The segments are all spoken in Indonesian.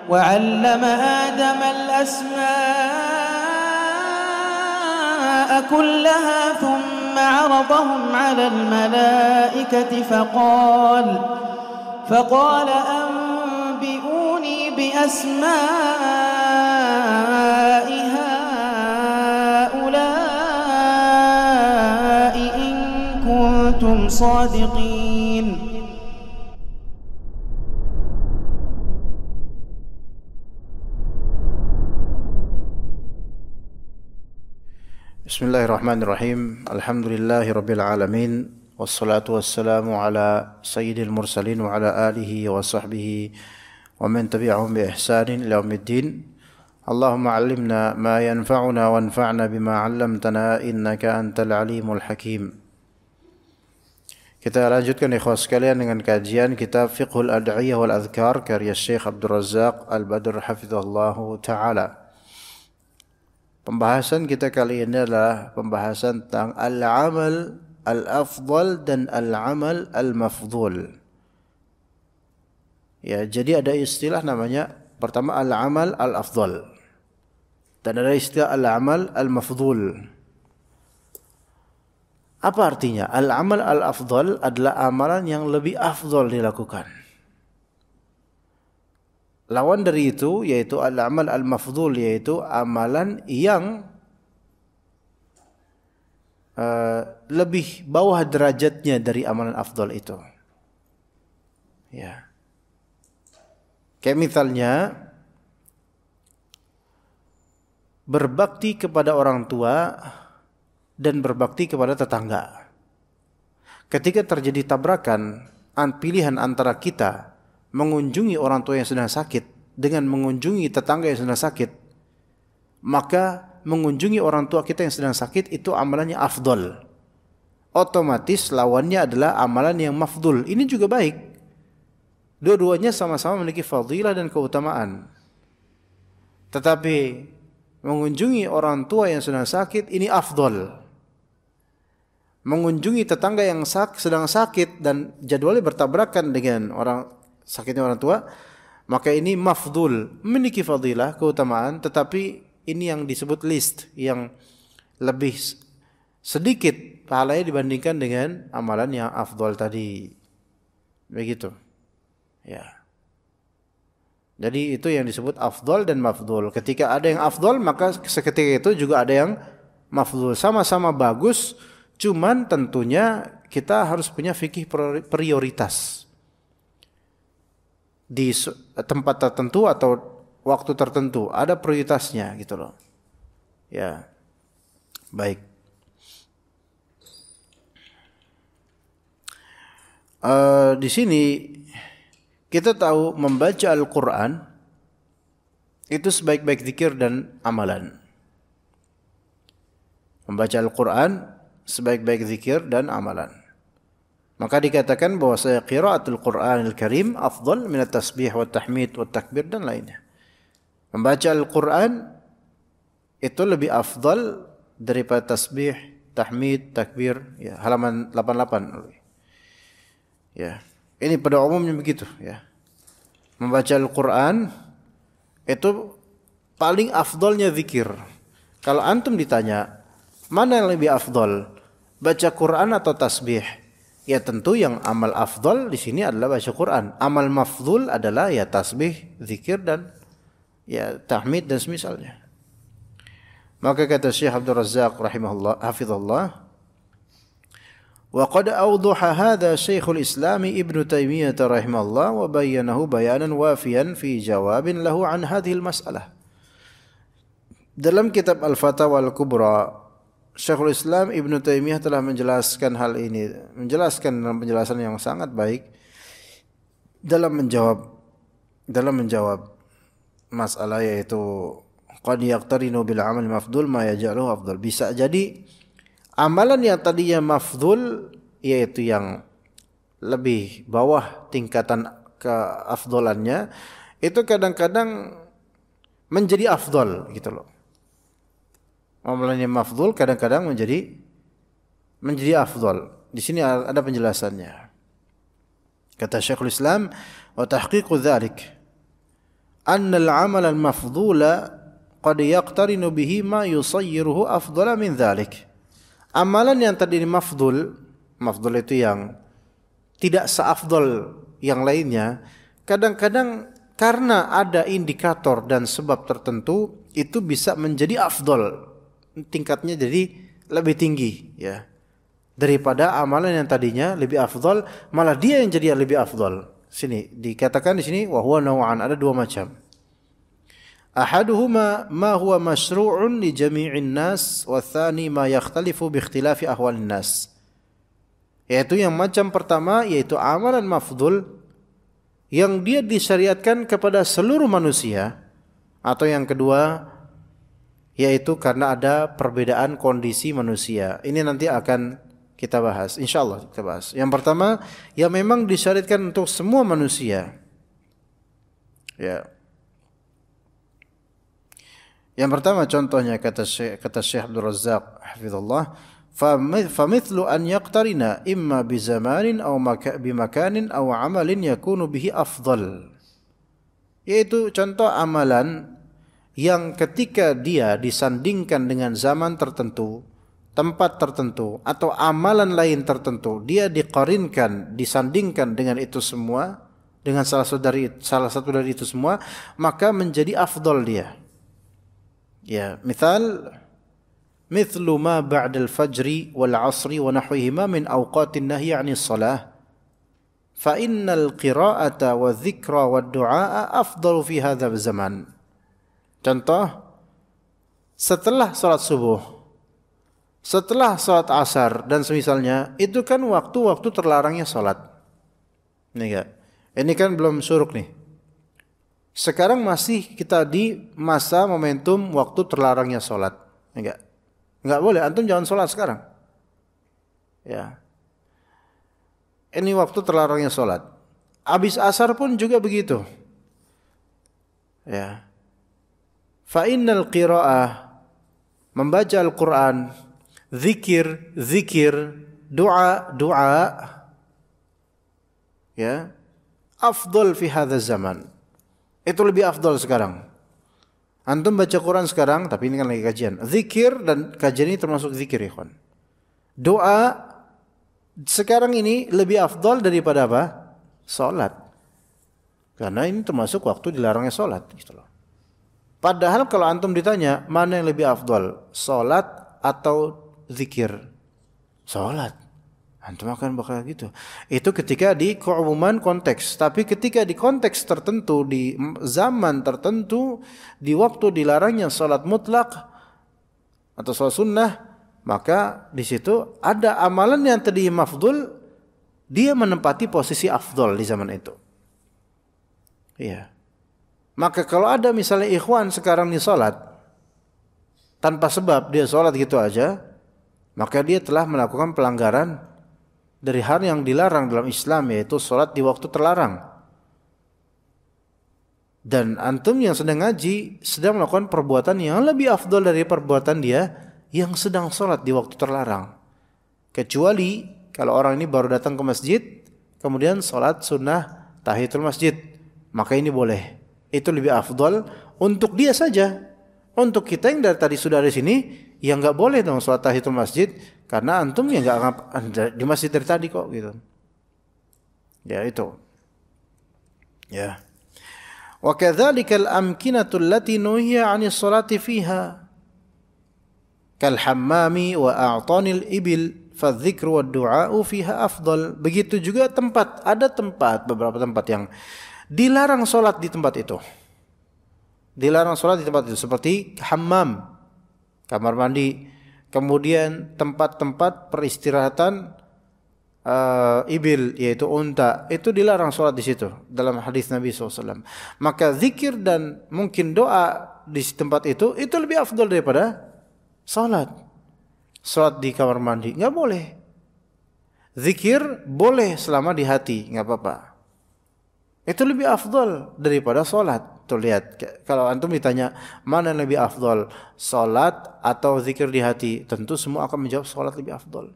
وعلم آدم الأسماء كلها ثم عرضهم على الملائكة فقال أنبئوني بأسماء هؤلاء إن كنتم صادقين. Bismillahirrahmanirrahim. Alhamdulillahirabbil alamin. Wassalatu wassalamu ala sayyidil mursalin wa ala alihi wa sahbihi wa man tabi'ahum bi ihsanin ila yaumiddin. Allahumma 'allimna ma yanfa'una wanfa'na bima 'allamtana innaka antal alimul hakim. Kita lanjutkan ikhwas sekalian dengan kajian kitab Fiqhul Ad'iyah wal Adhkar karya Syekh Abdul Razzaq Al-Badr hafizallahu taala. Pembahasan kita kali ini adalah pembahasan tentang al-amal al-afdal dan al-amal al-mafdhul. Ya, jadi ada istilah namanya pertama al-amal al-afdal dan ada istilah al-amal al-mafdhul. Apa artinya? Al-amal al-afdal adalah amalan yang lebih afdal dilakukan. Lawan dari itu yaitu al-amal al-mafdhul, yaitu amalan yang lebih bawah derajatnya dari amalan afdal itu. Ya. Kayak misalnya berbakti kepada orang tua dan berbakti kepada tetangga. Ketika terjadi tabrakan pilihan antara kita mengunjungi orang tua yang sedang sakit dengan mengunjungi tetangga yang sedang sakit, maka mengunjungi orang tua kita yang sedang sakit itu amalannya afdol. Otomatis lawannya adalah amalan yang mafdul. Ini juga baik. Dua-duanya sama-sama memiliki fadilah dan keutamaan. Tetapi mengunjungi orang tua yang sedang sakit ini afdol. Mengunjungi tetangga yang sedang sakit dan jadwalnya bertabrakan dengan sakitnya orang tua, maka ini mafdul, memiliki fadilah, keutamaan, tetapi ini yang disebut list, yang lebih sedikit pahalanya dibandingkan dengan amalan yang afdal tadi. Begitu. Ya. Jadi itu yang disebut afdal dan mafdul. Ketika ada yang afdal, maka seketika itu juga ada yang mafdul. Sama-sama bagus, cuman tentunya kita harus punya fikih prioritas. Di tempat tertentu atau waktu tertentu ada prioritasnya gitu loh. Ya. Baik. Di sini kita tahu membaca Al-Qur'an itu sebaik-baik zikir dan amalan. Membaca Al-Qur'an sebaik-baik zikir dan amalan. Maka dikatakan bahwa qiraatul Qur'anil Karim afdal min at-tasbih wa tahmid wa takbir dan lainnya. Membaca Al-Qur'an itu lebih afdal daripada tasbih, tahmid, takbir, ya, halaman 88. Ya. Ini pada umumnya begitu, ya. Membaca Al-Qur'an itu paling afdalnya zikir. Kalau antum ditanya, mana yang lebih afdal? Baca Qur'an atau tasbih? Ya tentu yang amal afdal di sini adalah baca Quran. Amal mafdhul adalah ya tasbih, zikir dan ya tahmid dan semisalnya. Maka kata Syekh Abdul Razzaq rahimahullah hafizallah, wa qad awdaha hadha Syekhul Islam Ibnu Taimiyah rahimahullah wa bayyanahu bayanan wafiyan fi jawabin lahu an hadhihi al-mas'alah. Dalam kitab Al-Fatawa Al-Kubra, Syekhul Islam Ibnu Taimiyah telah menjelaskan hal ini, menjelaskan dalam penjelasan yang sangat baik dalam menjawab masalah, yaitu qad yaqtarinu bil amal mafdul ma yaj'aluhu afdal. Bisa jadi amalan yang tadinya mafdul, yaitu yang lebih bawah tingkatan keafdalannya, itu kadang-kadang menjadi afdal gitu loh. Amalan yang mafdhul kadang-kadang menjadi afdal. Di sini ada penjelasannya. Kata Syekhul Islam, wa tahqiqu dzalik annal 'amal al-mafdhula qad yaqtarinu bihi ma yusayyiruhu afdala min dhalik. Amalan yang tadi mafdhul itu yang tidak seafdal yang lainnya, kadang-kadang karena ada indikator dan sebab tertentu itu bisa menjadi afdal, tingkatnya jadi lebih tinggi ya daripada amalan yang tadinya lebih afdal, malah dia yang jadi lebih afdal. Sini dikatakan di sini wa huwa naw'an, ada dua macam. Ahaduhuma ma huwa masyru'un li jami'in nas wa tsani ma yakhtalifu bi ikhtilafi ahwalin nas. Yaitu yang macam pertama yaitu amalan mafdhul yang dia disyariatkan kepada seluruh manusia, atau yang kedua yaitu karena ada perbedaan kondisi manusia. Ini nanti akan kita bahas, insyaallah kita bahas. Yang pertama yang memang disyariatkan untuk semua manusia. Ya. Yang pertama contohnya kata Syekh Abdul Razzaq hafizallah, famithlu an yaqtarina imma bi zamanin aw bi makanin aw amalin yakunu bihi afdal. Yaitu contoh amalan yang ketika dia disandingkan dengan zaman tertentu, tempat tertentu atau amalan lain tertentu, dia diqarinkan, disandingkan dengan itu semua, dengan salah satu dari itu semua, maka menjadi afdal dia. Ya, misal mithlu ma ba'da al-fajri wal 'asri wa nahwihima min awqatin nahyi 'anis shalah fa innal qira'ata wa dzikra wa du'a afdalu fi hadzal zaman. Contoh, setelah salat subuh, setelah salat asar dan semisalnya, itu kan waktu-waktu terlarangnya salat. Ini kan belum syuruk nih. Sekarang masih kita di masa momentum waktu terlarangnya salat. Enggak boleh, antum jangan sholat sekarang. Ya. Ini waktu terlarangnya sholat. Habis asar pun juga begitu. Ya. Fa innal qira'ah, membaca Al-Quran, zikir, doa, ya, afdal fi hadzal zaman. Itu lebih afdal sekarang. Antum baca Quran sekarang, tapi ini kan lagi kajian. Zikir, dan kajian ini termasuk zikir, ikhwan. Doa sekarang ini lebih afdal daripada apa? Salat. Karena ini termasuk waktu dilarangnya salat, gitu loh. Padahal kalau antum ditanya, mana yang lebih afdal? Salat atau zikir? Salat. Antum akan bakal gitu. Itu ketika di keumuman konteks. Tapi ketika di konteks tertentu, di zaman tertentu, di waktu dilarangnya salat mutlak atau salat sunnah, maka di situ ada amalan yang tadi mafdul, dia menempati posisi afdal di zaman itu. Iya. Maka kalau ada misalnya ikhwan sekarang nih salat tanpa sebab, dia salat gitu aja, maka dia telah melakukan pelanggaran dari hal yang dilarang dalam Islam, yaitu sholat di waktu terlarang. Dan antum yang sedang ngaji sedang melakukan perbuatan yang lebih afdal dari perbuatan dia yang sedang sholat di waktu terlarang. Kecuali kalau orang ini baru datang ke masjid, kemudian sholat sunnah tahiyatul masjid, maka ini boleh. Itu lebih afdal untuk dia saja. Untuk kita yang dari tadi sudah di sini, ya nggak boleh dong sholat tahiyatul masjid, karena antum ya nggak di masjid dari tadi kok, gitu. Ya itu. Ya. Wa kadzalika al-amkinatu allati nuhiya 'anis salati fiha kal hammami wa a'tanil ibil fa dzikru wad du'a'u fiha afdal. Begitu juga tempat, ada tempat, beberapa tempat yang dilarang salat di tempat itu. Dilarang salat di tempat itu seperti hammam, kamar mandi, kemudian tempat-tempat peristirahatan ibil, yaitu unta, itu dilarang sholat di situ dalam hadis Nabi SAW. Maka zikir dan mungkin doa di tempat itu lebih afdal daripada sholat. Sholat di kamar mandi nggak boleh. Zikir boleh selama di hati, nggak apa-apa. Itu lebih afdal daripada sholat. Tuh lihat, kalau antum ditanya mana yang lebih afdal, sholat atau zikir di hati, tentu semua akan menjawab sholat lebih afdal.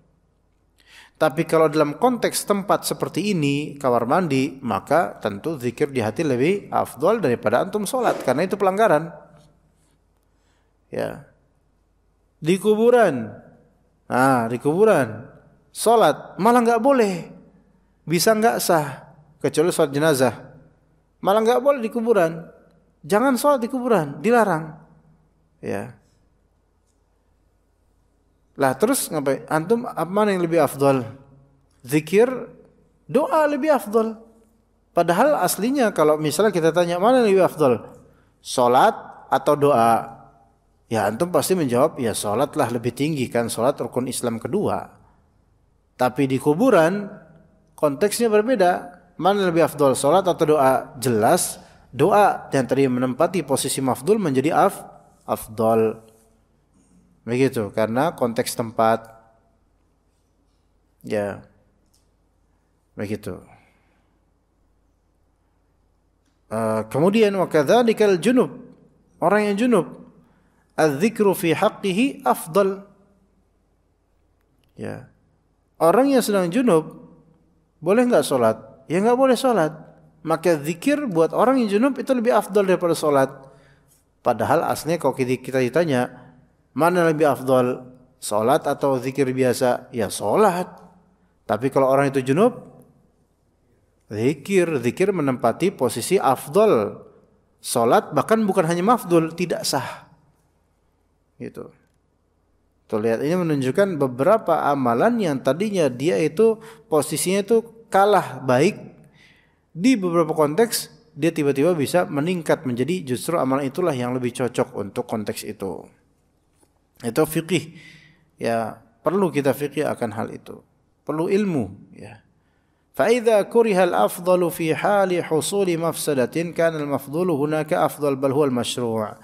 Tapi kalau dalam konteks tempat seperti ini, kamar mandi, maka tentu zikir di hati lebih afdol daripada antum sholat, karena itu pelanggaran. Ya. Di kuburan, di kuburan, sholat malah nggak boleh, bisa nggak sah, kecuali sholat jenazah, malah nggak boleh di kuburan. Jangan sholat di kuburan, dilarang. Ya. Lah terus ngapain? Antum mana yang lebih afdal? Zikir, doa lebih afdal. Padahal aslinya kalau misalnya kita tanya mana yang lebih afdal? Salat atau doa? Ya antum pasti menjawab ya salat lah lebih tinggi kan, salat rukun Islam kedua. Tapi di kuburan konteksnya berbeda. Mana yang lebih afdal? Salat atau doa? Jelas doa yang tadi menempati posisi mafdul menjadi afdal. Begitu, karena konteks tempat. Ya. Begitu. Kemudian wa kadzalikal junub. Orang yang junub, adz-dzikru fi haqqihi afdal. Ya. Orang yang sedang junub boleh enggak salat? Ya enggak boleh salat. Maka zikir buat orang yang junub itu lebih afdal daripada salat. Padahal aslinya kalau kita ditanya mana lebih afdal, salat atau zikir biasa? Ya salat. Tapi kalau orang itu junub, zikir menempati posisi afdal. Salat bahkan bukan hanya mafdul, tidak sah. Gitu. Tuh lihat, ini menunjukkan beberapa amalan yang tadinya dia itu posisinya itu kalah baik, di beberapa konteks dia tiba-tiba bisa meningkat menjadi justru amalan itulah yang lebih cocok untuk konteks itu. Itu fikih. Ya, perlu kita fikih akan hal itu. Perlu ilmu, ya. Fa idza kuriha al-afdalu fi hali husuli mafsadatin kana al-mafdhulu hunaka afdal bal huwa al-mashru'.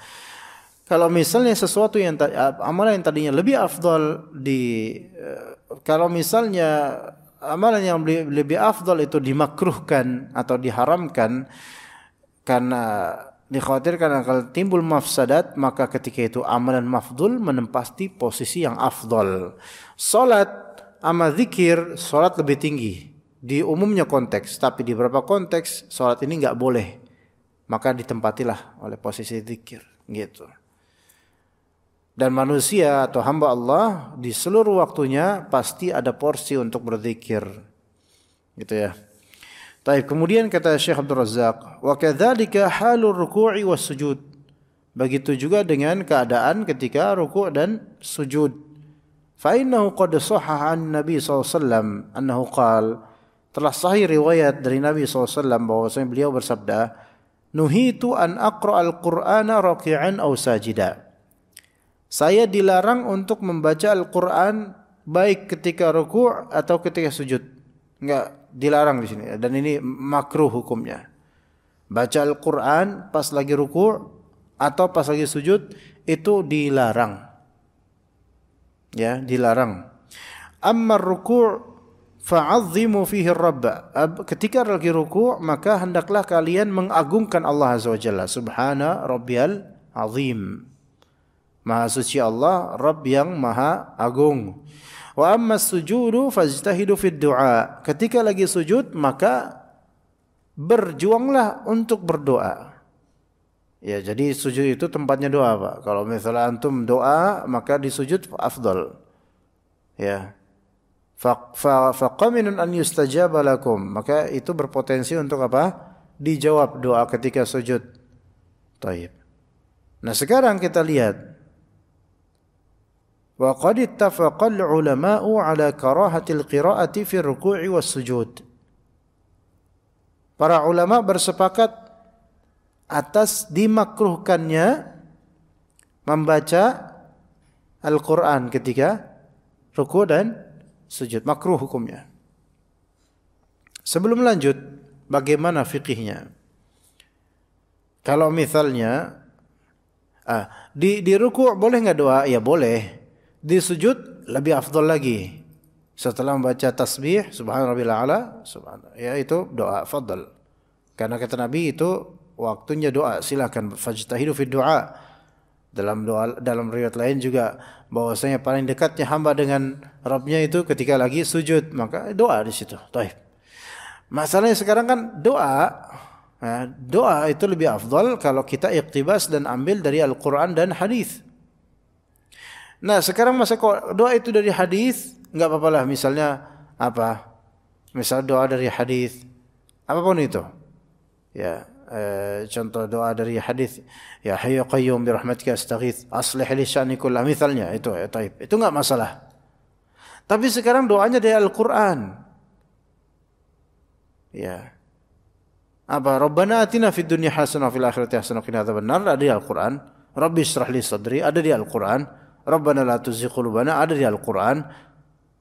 Kalau misalnya sesuatu yang amalan yang tadinya lebih afdal kalau misalnya amalan yang lebih afdal itu dimakruhkan atau diharamkan karena dikhawatirkan akan timbul mafsadat, maka ketika itu amalan mafdul menempati posisi yang afdal. Salat sama zikir, salat lebih tinggi di umumnya konteks, tapi di beberapa konteks salat ini enggak boleh, maka ditempatilah oleh posisi zikir, gitu. Dan manusia atau hamba Allah di seluruh waktunya pasti ada porsi untuk berzikir, gitu ya. Baik, kemudian kata Syekh Abdul Razzaq, wa kadzalika halur ruku'i was sujud. Begitu juga dengan keadaan ketika ruku' dan sujud. Fa innahu qad shahha an Nabi sallallahu alaihi wasallam annahu qala, telah sahih riwayat dari Nabi sallallahu alaihi wasallam bahwasanya beliau bersabda, nuhitu an aqra'al Qur'ana raki'an aw sajida. Saya dilarang untuk membaca Al-Qur'an baik ketika ruku' atau ketika sujud. Enggak, dilarang di sini, dan ini makruh hukumnya. Baca Al-Qur'an pas lagi ruku' atau pas lagi sujud itu dilarang. Ya, dilarang. Amma ruku' fa'azzimu fihi Rabb. Ketika lagi ruku' maka hendaklah kalian mengagungkan Allah Azza wa Jalla. Subhana rabbiyal azim. Maha suci Allah, Rabb yang maha agung. Wa amma sujudu fajtahidu fid du'a. Ketika lagi sujud maka berjuanglah untuk berdoa. Ya, jadi sujud itu tempatnya doa, Pak. Kalau misalnya antum doa, maka di sujud afdal. Ya. Faqaminun an yustajaba lakum. Maka itu berpotensi untuk apa? Dijawab doa ketika sujud. Taib. Nah, sekarang kita lihat. Wa qad ittafaqa al-ulama'u 'ala karahatil qira'ati fi ruku'i was sujud. Para ulama bersepakat atas dimakruhkannya membaca Al-Qur'an ketika ruku' dan sujud. Makruh hukumnya. Sebelum lanjut, bagaimana fikihnya? Kalau misalnya di ruku' boleh enggak doa? Ya boleh. Di sujud lebih afdal lagi. Setelah membaca tasbih subhana rabbil a'la, subhana, ya itu doa fadl. Karena kata Nabi itu waktunya doa, silakan fajtahidu fi du'a. Dalam riwayat lain juga bahwasanya paling dekatnya hamba dengan Rabbnya itu ketika lagi sujud, maka doa di situ. Taib. Masalahnya sekarang kan doa itu lebih afdal kalau kita iqtibas dan ambil dari Al-Quran dan hadis. Nah sekarang masa kok doa itu dari hadis, enggak apa-apa lah. Misalnya apa? Misal doa dari hadis, apapun itu. Ya. Contoh doa dari hadis, ya hayyu qayyum bi rahmatika astaghits aslih li sya'ni kullah, misalnya itu taib, itu enggak masalah. Tapi sekarang doanya dari Al-Qur'an, ya apa, Rabbana atina fid dunya hasanah wa fil akhirati hasanah wa qina adzabannar, ada di Al-Qur'an. Rabbi shrah li sadri, ada di Al-Qur'an. Rabbana la tuzigh qulubana, ada di Al-Qur'an.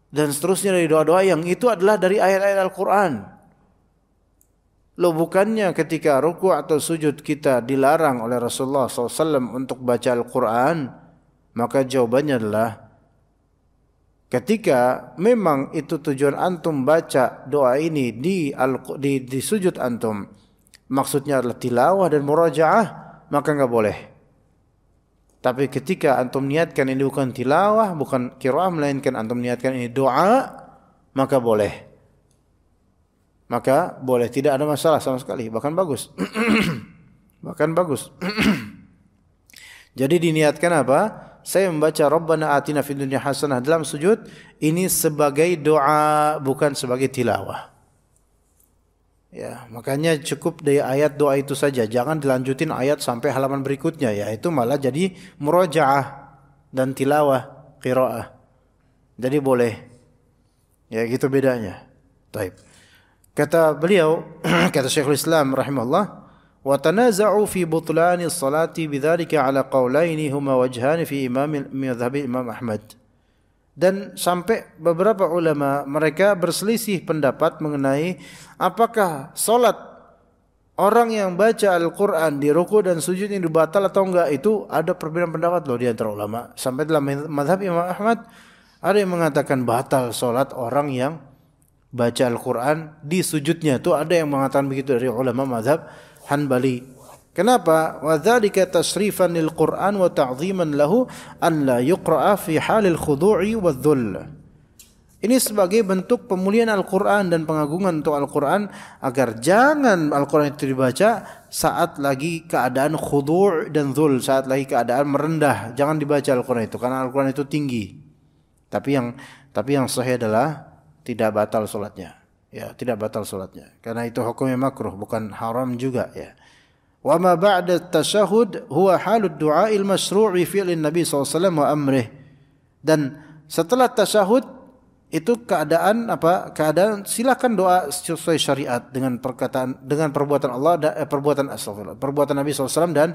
Dan seterusnya dari doa-doa yang itu adalah dari ayat-ayat Al-Qur'an. Loh, bukannya ketika ruku' atau sujud kita dilarang oleh Rasulullah SAW untuk baca Al-Quran? Maka jawabannya adalah, ketika memang itu tujuan antum baca doa ini di sujud antum, maksudnya adalah tilawah dan murajaah, maka enggak boleh. Tapi ketika antum niatkan ini bukan tilawah, bukan qiraah, melainkan antum niatkan ini doa, maka boleh. Maka boleh, tidak ada masalah sama sekali, bahkan bagus. Bahkan bagus. Jadi diniatkan apa? Saya membaca Rabbana atina fid dunya hasanah dalam sujud ini sebagai doa, bukan sebagai tilawah. Ya, makanya cukup dari ayat doa itu saja, jangan dilanjutin ayat sampai halaman berikutnya, ya itu malah jadi murajaah dan tilawah, qiraah. Jadi boleh. Ya gitu bedanya. Baik. Kata beliau, kata Syekhul Islam rahimahullah, wa tanaza'u fi butlani as-salati bidzalika ala qawlaini huma wajhan fi madhhab Imam Ahmad. Dan sampai beberapa ulama mereka berselisih pendapat mengenai apakah salat orang yang baca Al-Quran di ruku dan sujud ini batal atau enggak. Itu ada perbedaan pendapat loh di antara ulama. Sampai dalam madhab Imam Ahmad ada yang mengatakan batal salat orang yang baca Al-Quran di sujudnya. Itu ada yang mengatakan begitu dari ulama mazhab Hanbali. Kenapa? Wa dzalika tashrifan lil Qur'an wa ta'dhiman lahu an la yuqra'a fi halil khudu'i wadh-dhull. Ini sebagai bentuk pemuliaan Al-Quran dan pengagungan untuk Al-Quran, agar jangan Al-Quran itu dibaca saat lagi keadaan khudu' dan dhul, saat lagi keadaan merendah. Jangan dibaca Al-Quran itu, karena Al-Quran itu tinggi. Tapi yang sahih adalah tidak batal solatnya, ya tidak batal solatnya, karena itu hukumnya makruh, bukan haram juga, ya. Wa ma ba'da tasyahud huwa halud du'a'il masyru'i fi'lin Nabi SAW wa amrih. Dan setelah tasyahud itu keadaan apa? Keadaan silakan doa sesuai syariat dengan perkataan, dengan perbuatan Allah dan perbuatan Nabi SAW dan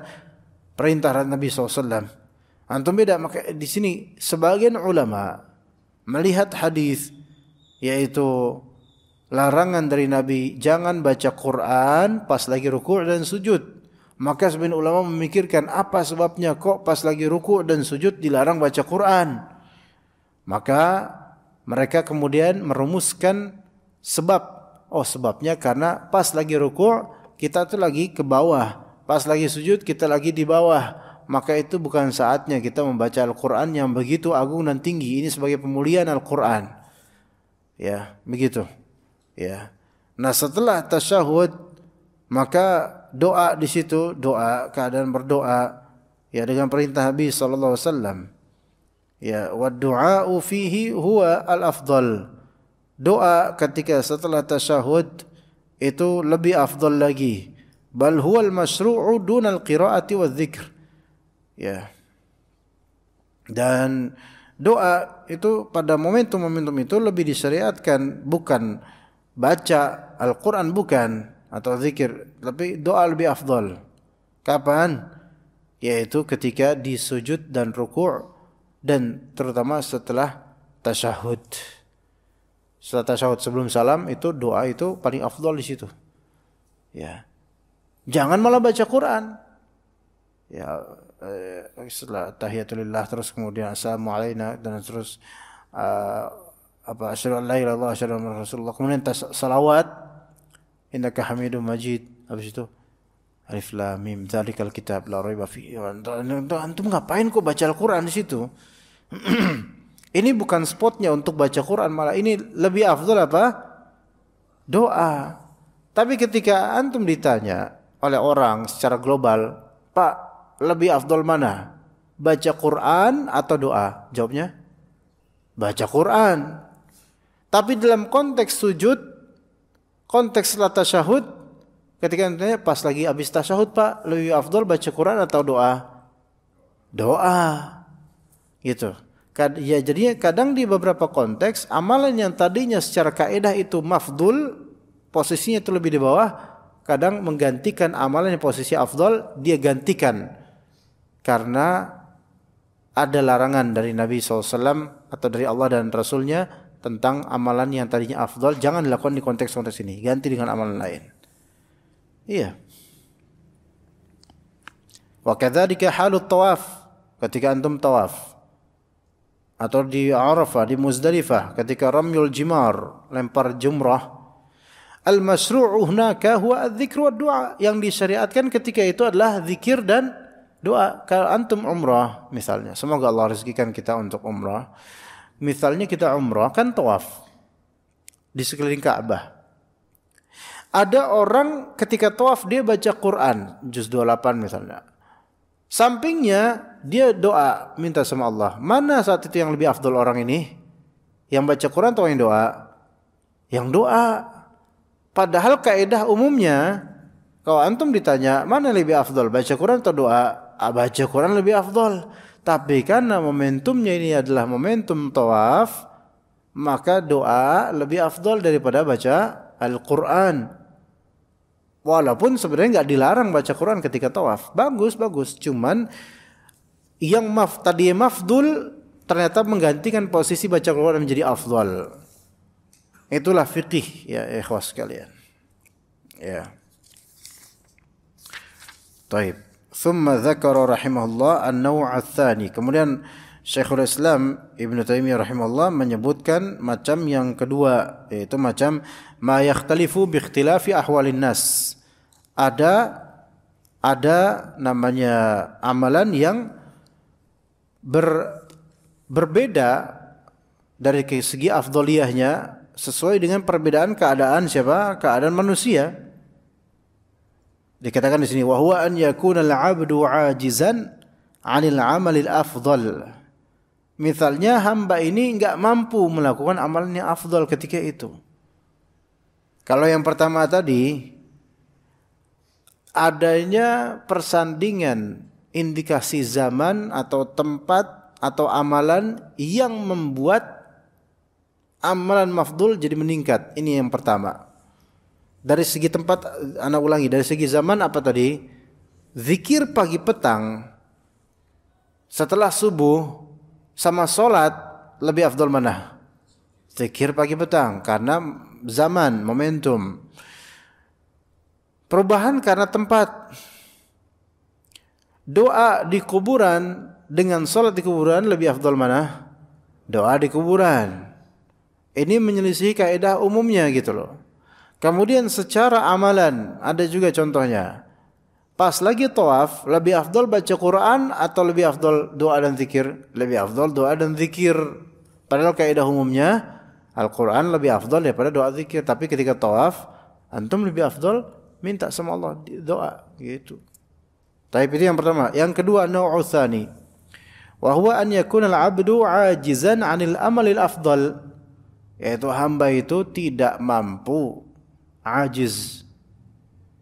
perintah Nabi SAW. Antum beda, maka di sini sebagian ulama melihat hadis, yaitu larangan dari Nabi jangan baca Quran pas lagi ruku' dan sujud. Maka sebagian ulama memikirkan apa sebabnya kok pas lagi ruku' dan sujud dilarang baca Quran. Maka mereka kemudian merumuskan sebab. Oh, sebabnya karena pas lagi ruku' kita tuh lagi ke bawah, pas lagi sujud kita lagi di bawah. Maka itu bukan saatnya kita membaca Al-Quran yang begitu agung dan tinggi. Ini sebagai pemuliaan Al-Quran. Ya, begitu. Ya. Nah, setelah tasyahud maka doa di situ, doa keadaan berdoa, ya dengan perintah Nabi sallallahu alaihi wasallam. Ya, wa du'a'u fihi huwa al-afdal. Doa ketika setelah tasyahud itu lebih afdal lagi. Bal huwa al-masyru'u duna al-qira'ati wadh-dhikr. Ya. Dan doa itu pada momentum-momentum itu lebih disyariatkan, bukan baca Al-Quran, bukan, atau zikir, tapi doa lebih afdal. Kapan? Yaitu ketika di sujud dan ruku' dan terutama setelah tasyahud. Setelah tasyahud sebelum salam itu doa itu paling afdal di situ. Ya. Jangan malah baca Quran. Ya, setelah tahiyatulillah terus kemudian assalamu alayna dan terus asyhadu an la ilaha illallah asyhadu anna rasulullah, kemudian salawat innaka hamidum majid, habis itu Alif Lam Mim dzalikal kitab la raiba fihi. Antum ngapain kok baca Al-Qur'an di situ? Ini bukan spotnya untuk baca Quran, malah ini lebih afdal apa? Doa. Tapi ketika antum ditanya oleh orang secara global, Pak, lebih afdal mana? Baca Quran atau doa? Jawabnya, baca Quran. Tapi dalam konteks sujud, konteks setelah tasyahud, ketika ditanya pas lagi habis tasyahud, Pak, lebih afdal baca Quran atau doa? Doa. Gitu. Ya, jadinya kadang di beberapa konteks amalan yang tadinya secara kaidah itu mafdul, posisinya itu lebih di bawah, kadang menggantikan amalan yang posisi afdal, dia gantikan karena ada larangan dari Nabi SAW atau dari Allah dan Rasulnya tentang amalan yang tadinya afdal jangan dilakukan di konteks-konteks ini, ganti dengan amalan lain. Iya. Wa kadzalika halut tawaf, ketika antum tawaf atau di Arafah, di Muzdalifah, ketika ramyul jimar, lempar jumrah, al-masyru'u hunaka huwa adz-dzikr wa du'a, yang disyariatkan ketika itu adalah zikir dan doa. Kalau antum umrah misalnya, semoga Allah rezekikan kita untuk umrah. Misalnya kita umrah kan tawaf di sekeliling Ka'bah. Ada orang ketika tawaf dia baca Quran juz 28 misalnya. Sampingnya dia doa minta sama Allah. Mana saat itu yang lebih afdal orang ini? Yang baca Quran atau yang doa? Yang doa. Padahal kaidah umumnya kalau antum ditanya mana lebih afdal, baca Quran atau doa? Baca Quran lebih afdal. Tapi karena momentumnya ini adalah momentum tawaf, maka doa lebih afdal daripada baca Al-Quran. Walaupun sebenarnya nggak dilarang baca Quran ketika tawaf, bagus. Cuman yang tadi mafdul ternyata menggantikan posisi baca Quran menjadi afdal. Itulah fiqih ya ikhwas sekalian. Ya. Taib. Thumma dzakara rahimahullah an-naw' ats-tsani. Kemudian Syekhul Islam Ibnu Taimiyah rahimahullah menyebutkan macam yang kedua, yaitu macam ma yakhtalifu bi ikhtilafi ahwalin nas. Ada namanya amalan yang berbeda dari segi afdaliyahnya sesuai dengan perbedaan keadaan siapa? Keadaan manusia. Dikatakan di sini wa huwa an yakuna al-'abdu 'ajizan 'anil 'amalil afdal. Misalnya hamba ini enggak mampu melakukan amalan yang afdal ketika itu. Kalau yang pertama tadi adanya persandingan indikasi zaman atau tempat atau amalan yang membuat amalan mafdul jadi meningkat. Ini yang pertama. Dari segi tempat, anak ulangi, dari segi zaman apa tadi? Zikir pagi petang setelah subuh sama solat lebih afdal mana? Zikir pagi petang karena zaman, momentum. Perubahan karena tempat. Doa di kuburan dengan solat di kuburan lebih afdal mana? Doa di kuburan. Ini menyelisih kaidah umumnya gitu loh. Kemudian secara amalan ada juga contohnya. Pas lagi tawaf lebih afdal baca Quran atau lebih afdal doa dan zikir? Lebih afdal doa dan zikir. Padahal kaidah umumnya Al-Quran lebih afdal daripada doa zikir. Tapi ketika tawaf antum lebih afdal minta sama Allah doa gitu. Tapi itu yang pertama. Yang kedua nau'u tsani. Wa huwa an yakuna al-'abdu 'ajizan 'anil amalil afdal. Yaitu hamba itu tidak mampu, ajiz.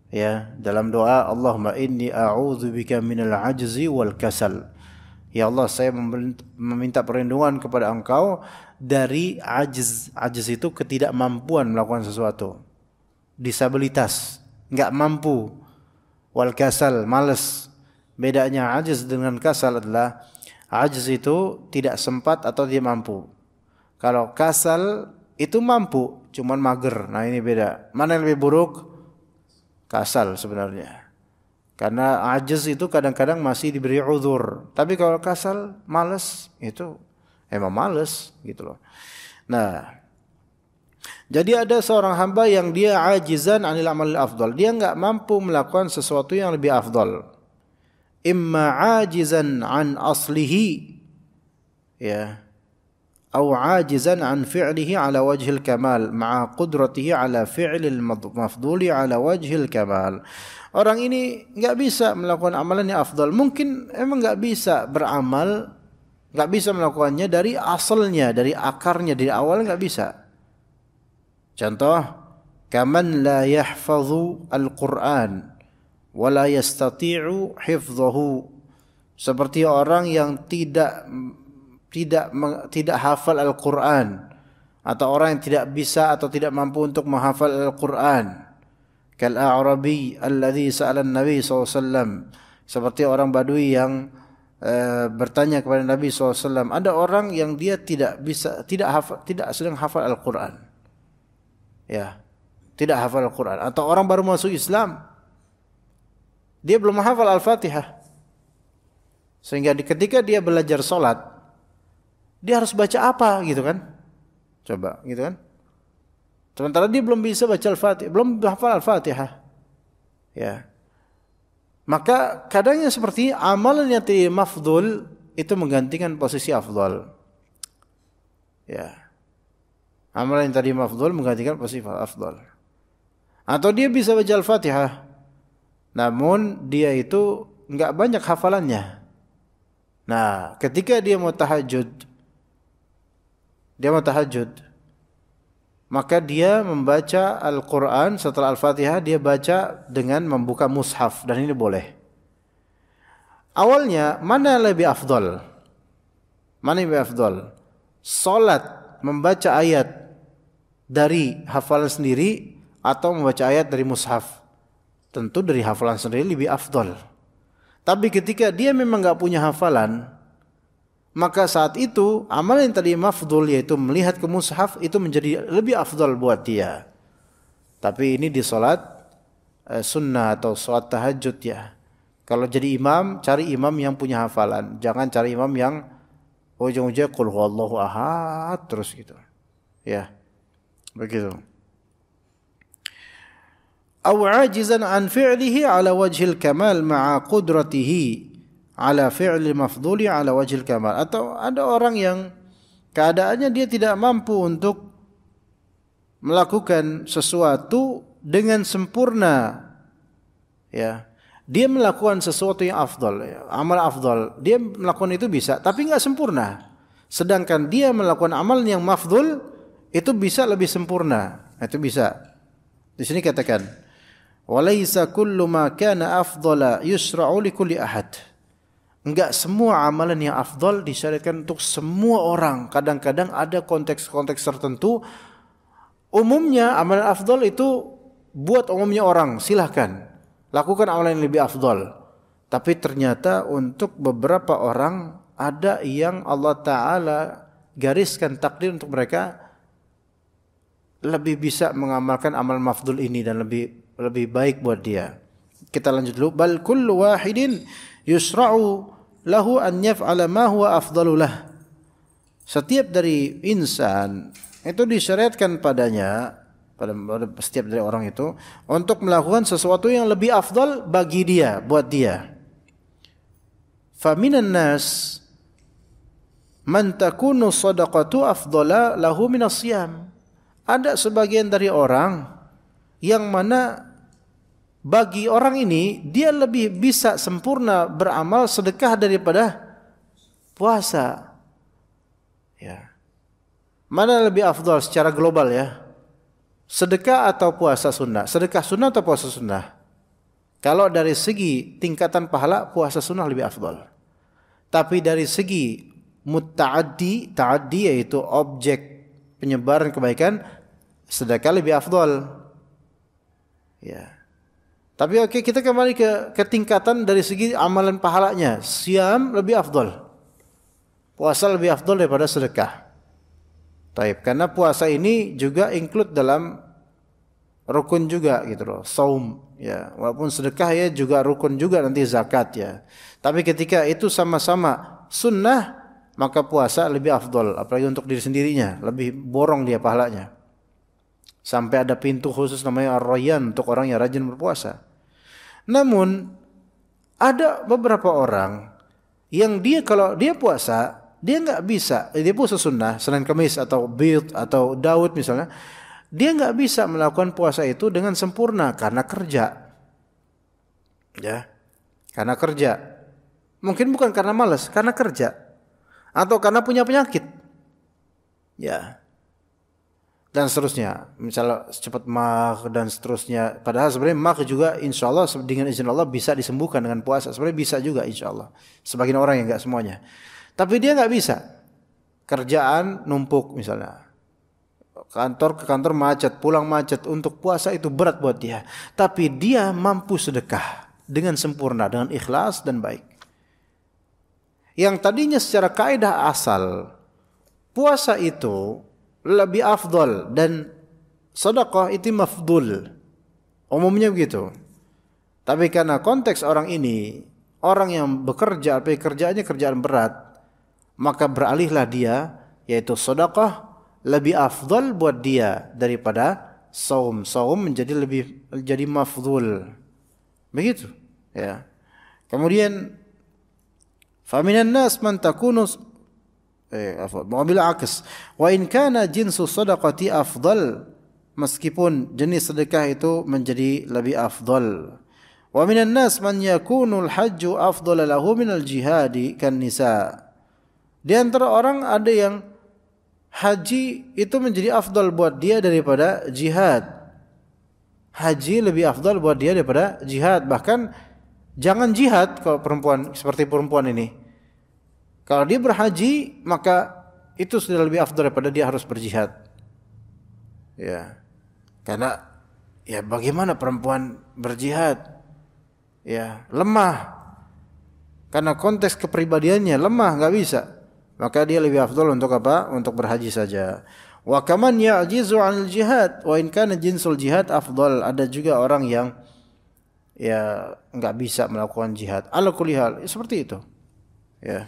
Ya, dalam doa Allahumma inni a'udzubika minal ajzi wal kasal. Ya Allah, saya meminta perlindungan kepada Engkau dari ajiz. Ajiz itu ketidakmampuan melakukan sesuatu. Disabilitas, enggak mampu. Wal kasal, malas. Bedanya ajiz dengan kasal adalah ajiz itu tidak sempat atau tidak mampu. Kalau kasal itu mampu, cuman mager. Nah ini beda. Mana yang lebih buruk? Kasal sebenarnya. Karena ajiz itu kadang-kadang masih diberi uzur. Tapi kalau kasal, malas, itu emang malas gitu loh. Nah, Jadi ada seorang hamba yang dia ajizan anil amal afdal. Dia enggak mampu melakukan sesuatu yang lebih afdal. Imma ajizan an aslihi, ya, atau ajizan an fi'lihi ala wajhil kamal ma'a qudratihi ala fi'lil mafduli ala wajhil kamal. Orang ini enggak bisa melakukan amalan yang afdal. Mungkin emang enggak bisa beramal, enggak bisa melakukannya dari asalnya, dari akarnya, dari awal enggak bisa. Contoh, kaman la yahfazu al-Qur'an wa la yastati'u hifdhahu. Seperti orang yang tidak hafal Al-Qur'an, atau orang yang tidak bisa atau tidak mampu untuk menghafal Al-Qur'an. Kal a'rabi alladhi sa'ala an-nabi sallallahu alaihi wasallam. Seperti orang Badui yang bertanya kepada Nabi SAW. Ada orang yang dia tidak sedang hafal Al-Quran. Ya, tidak hafal Al-Quran. Atau orang baru masuk Islam, dia belum hafal Al-Fatihah. Sehingga ketika dia belajar sholat, dia harus baca apa gitu kan? Coba gitu kan? Sementara dia belum bisa baca Al-Fatihah, belum hafal Al-Fatihah. Ya. Maka kadangnya seperti amalan yang tidak mafdul itu menggantikan posisi afdal. Ya. Amalan yang tadi mafdul menggantikan posisi afdal. Atau dia bisa baca Al-Fatihah, namun dia itu enggak banyak hafalannya. Nah, ketika dia mau tahajud, maka dia membaca Al-Quran setelah Al-Fatihah, dia baca dengan membuka mushaf, dan ini boleh. Awalnya, mana lebih afdal? Mana yang lebih afdal? Salat membaca ayat dari hafalan sendiri atau membaca ayat dari mushaf? Tentu dari hafalan sendiri lebih afdal. Tapi ketika dia memang enggak punya hafalan, maka saat itu amalan yang tadi mafdul, yaitu melihat ke mushaf, itu menjadi lebih afdal buat dia. Tapi ini di salat sunnah atau salat tahajud ya. Kalau jadi imam, cari imam yang punya hafalan. Jangan cari imam yang ujung-ujungnya qul huwallahu ahad terus gitu. Ya. Begitu. Aw ajizan an fi'lihi ala wajhil kamal ma'a qudratihi ala fi'li mafduli ala wajhil kamal. Atau ada orang yang keadaannya dia tidak mampu untuk melakukan sesuatu dengan sempurna. Ya. Dia melakukan sesuatu yang afdal, ya, amal afdal. Dia melakukan itu bisa, tapi enggak sempurna. Sedangkan dia melakukan amal yang mafdul itu bisa lebih sempurna. Itu bisa. Di sini katakan, walaysa kullu ma kana afdala yusra'u li kulli ahad. Enggak semua amalan yang afdal disyariatkan untuk semua orang. Kadang-kadang ada konteks-konteks tertentu. Umumnya amalan afdal itu buat umumnya orang, silahkan lakukan amalan yang lebih afdal. Tapi ternyata untuk beberapa orang ada yang Allah Ta'ala gariskan takdir untuk mereka lebih bisa mengamalkan amal mafdul ini dan lebih baik buat dia. Kita lanjut dulu. Bal kullu wahidin yusra'u lahu an yaf'ala ma huwa afdalu lah. Setiap dari insan itu disyariatkan padanya, pada setiap dari orang itu, untuk melakukan sesuatu yang lebih afdal bagi dia, buat dia. Faminan nas man takunu sadaqatu afdala lahu minas siyam. Ada sebagian dari orang yang mana bagi orang ini dia lebih bisa sempurna beramal sedekah daripada puasa. Ya. Mana lebih afdal secara global ya? Sedekah atau puasa sunnah? Sedekah sunnah atau puasa sunnah? Kalau dari segi tingkatan pahala, puasa sunnah lebih afdal. Tapi dari segi ta'addi yaitu objek penyebaran kebaikan, sedekah lebih afdal. Ya. Tapi oke, kita kembali ke tingkatan dari segi amalan pahalanya. Siam lebih afdal. Puasa lebih afdal daripada sedekah. Taib, karena puasa ini juga include dalam rukun juga gitu loh, saum ya. Walaupun sedekah ya juga rukun juga, nanti zakat ya. Tapi ketika itu sama-sama sunnah, maka puasa lebih afdal, apalagi untuk diri sendirinya, lebih borong dia pahalanya. Sampai ada pintu khusus namanya Ar-Rayyan untuk orang yang rajin berpuasa. Namun ada beberapa orang yang dia kalau dia puasa, dia nggak bisa, dia puasa sunnah, Senin Kamis atau Bid atau Daud misalnya, dia nggak bisa melakukan puasa itu dengan sempurna karena kerja. Ya, karena kerja. Mungkin bukan karena malas, karena kerja. Atau karena punya penyakit. Ya. Dan seterusnya, misalnya cepat mah dan seterusnya. Padahal sebenarnya mah juga insya Allah dengan izin Allah bisa disembuhkan dengan puasa. Sebenarnya bisa juga insya Allah. Sebagian orang yang enggak semuanya. Tapi dia enggak bisa. Kerjaan numpuk misalnya. Kantor ke kantor macet, pulang macet. Untuk puasa itu berat buat dia. Tapi dia mampu sedekah dengan sempurna, dengan ikhlas dan baik. Yang tadinya secara kaidah asal puasa itu lebih afdal dan sedekah itu mafdul. Umumnya begitu. Tapi karena konteks orang ini, orang yang bekerja, kerjaannya kerjaan berat, maka beralihlah dia, yaitu sedekah lebih afdal buat dia daripada saum. Saum menjadi mafdul. Begitu, ya. Kemudian faminan nas man takunu bila aks wa in kana jinsu sadaqati afdal, meskipun jenis sedekah itu menjadi lebih afdal. Wa minan nas man yakunu al-hajju afdal lahu min al-jihadi kan nisa. Di antara orang ada yang haji itu menjadi afdal buat dia daripada jihad. Haji lebih afdal buat dia daripada jihad. Bahkan jangan jihad kalau perempuan seperti perempuan ini. Kalau dia berhaji, maka itu sudah lebih afdal daripada dia harus berjihad. Ya. Karena ya bagaimana perempuan berjihad? Ya, lemah. Karena konteks kepribadiannya lemah, enggak bisa. Maka dia lebih afdal untuk apa? Untuk berhaji saja. Wa kaman ya'jizu 'anil jihad wa in kana jinsul jihad afdal. Ada juga orang yang ya enggak bisa melakukan jihad. Ala kulli hal, seperti itu. Ya.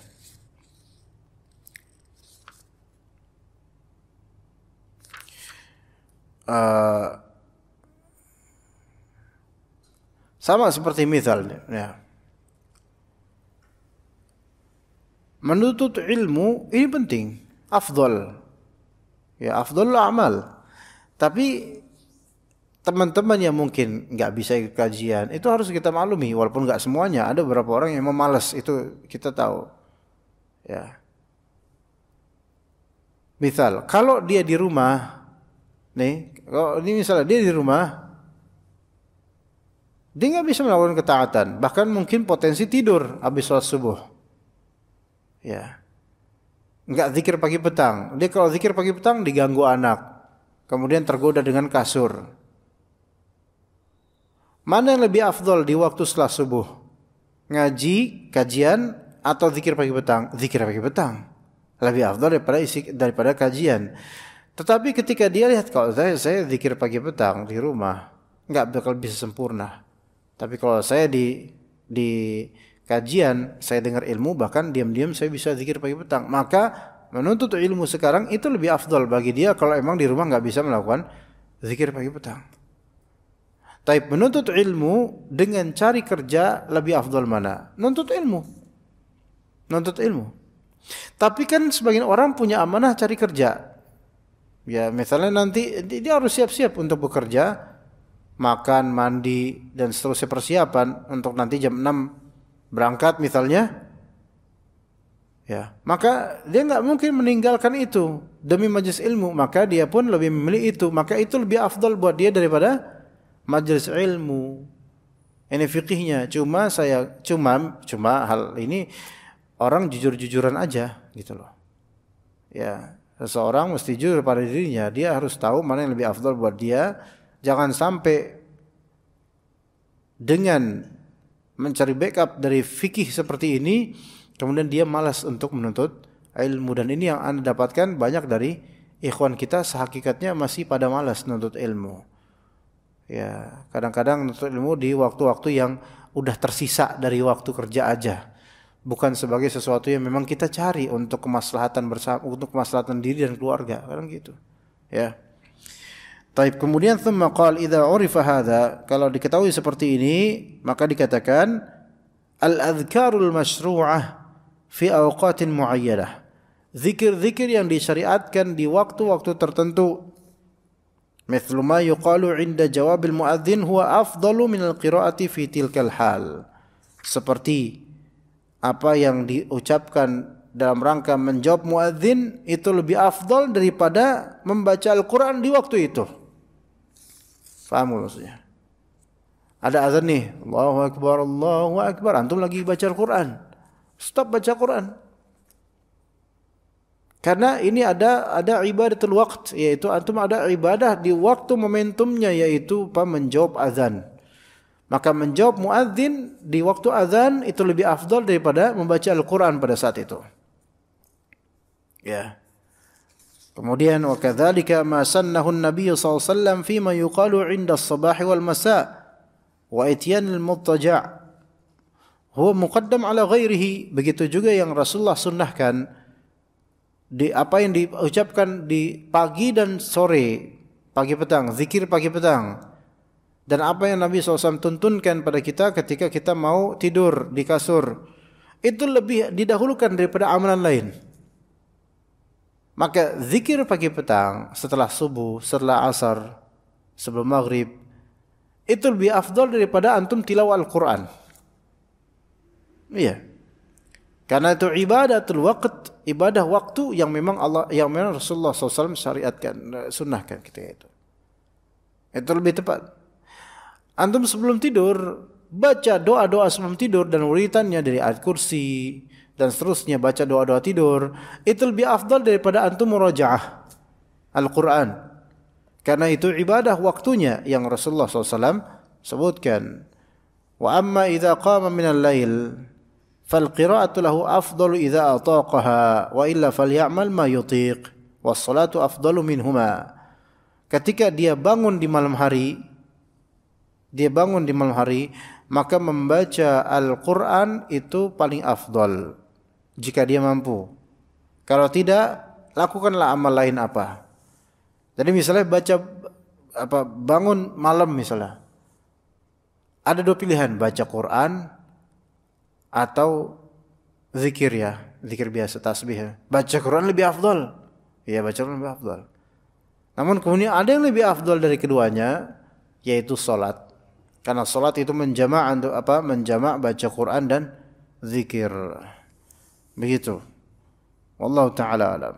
Sama seperti misalnya, ya. Menuntut ilmu ini penting, afdal. Ya, afdalul amal. Tapi teman-teman yang mungkin enggak bisa ikut kajian, itu harus kita maklumi walaupun enggak semuanya, ada beberapa orang yang memalas, itu kita tahu. Ya. Misal, kalau dia di rumah nih, kalau ini misalnya dia di rumah, dia nggak bisa melakukan ketaatan, bahkan mungkin potensi tidur habis sholat subuh, ya, nggak zikir pagi petang. Dia kalau zikir pagi petang diganggu anak, kemudian tergoda dengan kasur. Mana yang lebih afdol di waktu setelah subuh? Ngaji, kajian, atau zikir pagi petang? Zikir pagi petang lebih afdol daripada kajian. Tetapi ketika dia lihat kalau saya zikir pagi petang di rumah nggak bakal bisa sempurna. Tapi kalau saya di kajian saya dengar ilmu, bahkan diam-diam saya bisa zikir pagi petang. Maka menuntut ilmu sekarang itu lebih afdal bagi dia kalau emang di rumah nggak bisa melakukan zikir pagi petang. Tapi menuntut ilmu dengan cari kerja lebih afdal mana? Nuntut ilmu. Nuntut ilmu. Tapi kan sebagian orang punya amanah cari kerja. Ya, misalnya nanti dia harus siap-siap untuk bekerja, makan, mandi, dan seterusnya persiapan untuk nanti jam 6 berangkat misalnya. Ya, maka dia nggak mungkin meninggalkan itu demi majelis ilmu, maka dia pun lebih memilih itu. Maka itu lebih afdal buat dia daripada majelis ilmu. Ini fikihnya. Cuma hal ini orang jujur-jujuran aja gitu loh. Ya. Seseorang mesti jujur pada dirinya. Dia harus tahu mana yang lebih afdal buat dia. Jangan sampai dengan mencari backup dari fikih seperti ini, kemudian dia malas untuk menuntut ilmu. Dan ini yang Anda dapatkan banyak dari ikhwan kita sehakikatnya masih pada malas menuntut ilmu. Ya, kadang-kadang menuntut ilmu di waktu-waktu yang udah tersisa dari waktu kerja aja. Bukan sebagai sesuatu yang memang kita cari untuk kemaslahatan bersama, untuk kemaslahatan diri dan keluarga, kadang gitu. Ya. Taib, kemudian thumma qala idza urifa hadza, kalau diketahui seperti ini maka dikatakan al-adhkarul masyru'ah fi awqatin muayyanah. Zikir-zikir yang disyariatkan di waktu-waktu tertentu. Mithlu ma yuqalu 'inda jawabil muadzin huwa afdalu min al-qira'ati fi tilkal hal. Seperti apa yang diucapkan dalam rangka menjawab muadzin itu lebih afdal daripada membaca Al-Qur'an di waktu itu. Paham maksudnya? Ada azan nih, Allahu Akbar, Allahu Akbar. Antum lagi baca Al-Quran. Stop baca Quran. Karena ini ada ibadatul waqt, yaitu antum ada ibadah di waktu momentumnya, yaitu menjawab azan. Maka menjawab muadzin di waktu azan itu lebih afdal daripada membaca Al-Quran pada saat itu. Ya. Kemudian wa kadzalika ma sannahu an-nabiy sallallahu alaihi wasallam fima yuqalu 'inda as-sabah wal masa' wa ityan al-muttaja' huwa muqaddam 'ala ghairihi. Begitu juga yang Rasulullah sunnahkan di apa yang diucapkan di pagi dan sore, pagi petang, zikir pagi petang. Dan apa yang Nabi SAW tuntunkan pada kita ketika kita mau tidur di kasur, itu lebih didahulukan daripada amalan lain. Maka zikir pagi petang, setelah subuh, setelah asar, sebelum maghrib, itu lebih afdal daripada antum tilawah Al-Quran. Iya. Karena itu ibadatul waqt, ibadah waktu yang memang Rasulullah SAW syariatkan, sunnahkan ketika itu. Itu lebih tepat. Antum sebelum tidur, baca doa-doa sebelum tidur dan wiritannya dari ayat kursi, dan seterusnya, baca doa-doa tidur, itu lebih afdal daripada antum murajaah Al-Quran. Karena itu ibadah waktunya yang Rasulullah SAW sebutkan. Wa amma idza qama minal lail fal qira'atu lahu afdalu idza ataqaha wa illa falyamal ma yutiq was salatu afdalu minhuma. Ketika dia bangun di malam hari, maka membaca Al-Quran itu paling afdal jika dia mampu. Kalau tidak, lakukanlah amal lain apa. Jadi misalnya bangun malam misalnya. Ada dua pilihan, baca Quran atau zikir ya, zikir biasa, tasbih ya. Baca Quran lebih afdal. Ya, baca Quran lebih afdal. Namun kemudian ada yang lebih afdal dari keduanya, yaitu salat. Karena salat itu menjamak baca Quran dan zikir. Begitu. Wallahu taala alam.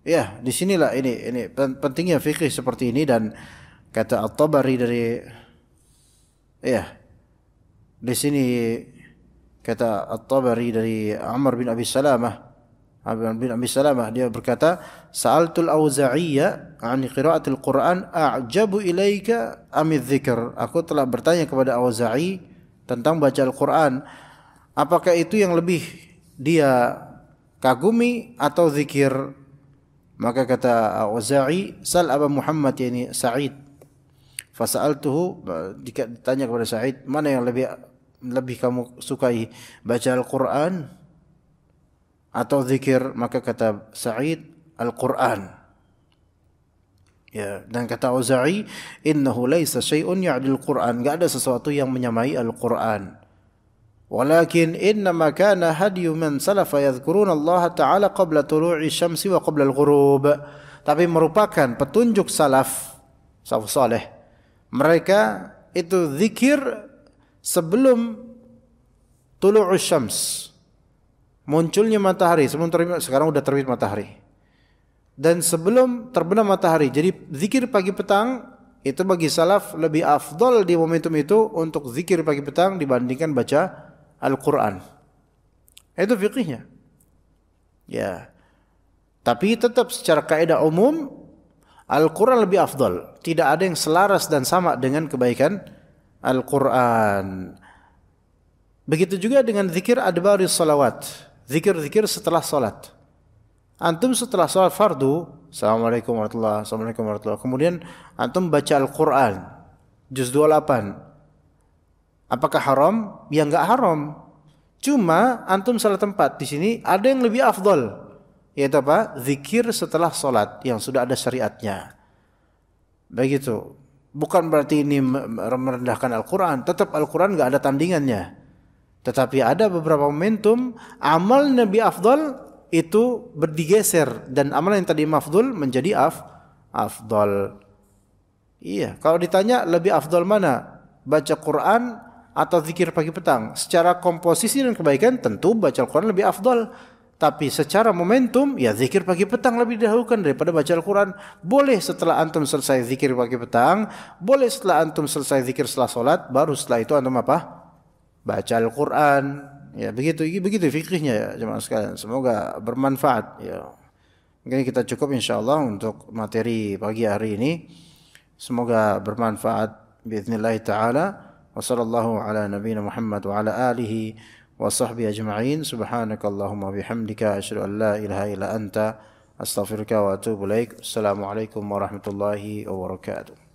Ya, di sinilah ini pentingnya fikih seperti ini. Dan kata At-Tabari di sini kata At-Tabari dari Amr bin Abi Salamah, dia berkata, Sa'altul Auza'iyyah 'an qira'atil Qur'an a'jabu ilaika am dzikr. Aku telah bertanya kepada Auza'i tentang baca Al-Qur'an, apakah itu yang lebih dia kagumi atau zikir? Maka kata Auza'i, sal Aba Muhammad, yani Sa'id. Fasa'altuhu, ditanya kepada Sa'id, mana yang lebih kamu sukai, baca Al-Qur'an atau zikir? Maka kata Sa'id, Al-Qur'an. Ya, dan kata Auza'i, innahu laisa syai'un ya'dil Qur'an, enggak ada sesuatu yang menyamai Al-Qur'an. Walakin innama kana hadyu man salafa yadhkuruna Allah Ta'ala qabla tulu'i syamsi wa qabla al-ghurub. Tapi merupakan petunjuk salaf saleh. Mereka itu zikir sebelum tulu'u syams, munculnya matahari, sekarang udah terbit matahari. Dan sebelum terbenam matahari. Jadi zikir pagi petang itu bagi salaf lebih afdal di momentum itu untuk zikir pagi petang dibandingkan baca Al-Quran. Itu fiqihnya. Ya. Tapi tetap secara kaidah umum Al-Quran lebih afdal. Tidak ada yang selaras dan sama dengan kebaikan Al-Quran. Begitu juga dengan zikir adbaris salawat. Zikir-zikir setelah salat. Antum setelah salat fardu, Assalamualaikum warahmatullahi wabarakatuh. Kemudian antum baca Al-Quran juz 28. Apakah haram? Ya enggak haram. Cuma antum salah tempat. Di sini ada yang lebih afdal, yaitu apa? Zikir setelah salat yang sudah ada syariatnya. Begitu. Bukan berarti ini merendahkan Al-Quran. Tetap Al-Quran nggak ada tandingannya. Tetapi ada beberapa momentum amal Nabi afdal itu berdigeser dan amal yang tadi mafdul menjadi afdal. Iya, kalau ditanya lebih afdal mana? Baca Quran atau zikir pagi petang? Secara komposisi dan kebaikan tentu baca Al-Quran lebih afdal. Tapi secara momentum, ya zikir pagi petang lebih didahulukan daripada baca Al-Quran. Boleh setelah antum selesai zikir pagi petang, boleh setelah antum selesai zikir setelah solat, baru setelah itu antum apa? Baca Al-Quran. Ya begitu fikihnya ya jemaah sekalian. Semoga bermanfaat. Ya. Mungkin kita cukup insyaallah untuk materi pagi hari ini. Semoga bermanfaat. Biiznillah ta'ala. Wa sallallahu ala nabiyina Muhammad wa ala alihi wa sahbihi ajma'in. Subhanakallahumma bihamdika asyhadu an la ilaha illa anta astaghfiruka wa atubu ilaik. Assalamualaikum warahmatullahi wabarakatuh.